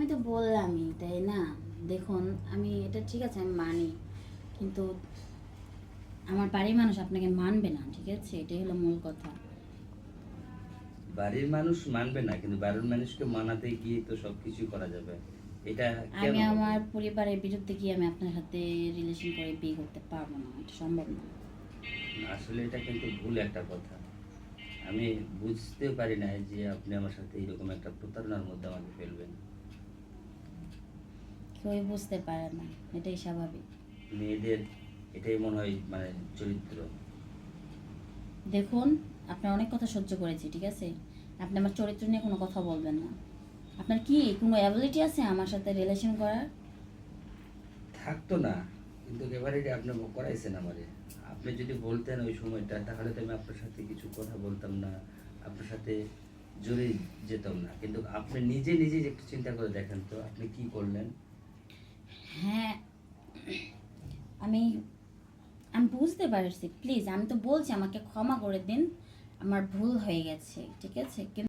আমি তো বললামই, তাই না? দেখুন, আমি এটা ঠিক আছে, আমি মানি, কিন্তু আমার বাড়ির মানুষ আপনাকে মানবে না, ঠিক আছে? এটাই হলো মূল কথা। বাড়ির মানুষ মানবে না, কিন্তু বাড়ির মানুষকে মানাতে গিয়ে তো সবকিছু করা যাবে। এটা কেন আমি হবে? আমার পরিবারের বিরুদ্ধে গিয়ে আমি আপনার সাথে রিলেশন করে বিয়ে করতে পারবো না, এটা সম্ভব না। আসলে এটা কিন্তু ভুল একটা কথা। আমি বুঝতেও পারি না যে আপনি আমার সাথে এরকম একটা প্রতারণার মধ্যে আমাকে ফেলবেন। কেউই বুঝতে পারে না, এটাই স্বাভাবিক। মেয়েদের এটাই মনে হয় মানে চরিত্র। দেখুন, আপনার অনেক কথা সহ্য করেছি, ঠিক আছে? আপনি আমার চরিত্র নিয়ে কোনো কথা বলবেন না। আপনার কি কোনো অ্যাবিলিটি আছে আমার সাথে রিলেশন করার? থাকতো না, কিন্তু এবারে এটা আপনি করাইছেন আমারে। আপনি যদি বলতেন ওই সময়টা, তাহলে তো আমি আপনার সাথে কিছু কথা বলতাম না, আপনার সাথে জড়িয়ে যেতাম না। কিন্তু আপনি নিজে নিজে একটু চিন্তা করে দেখেন তো আপনি কি করলেন। হ্যাঁ, আমি আমি বুঝতে পারছি, প্লিজ, আমি তো বলছি আমাকে ক্ষমা করে দিন, আমার ভুল হয়ে গেছে, ঠিক আছে? কিন্তু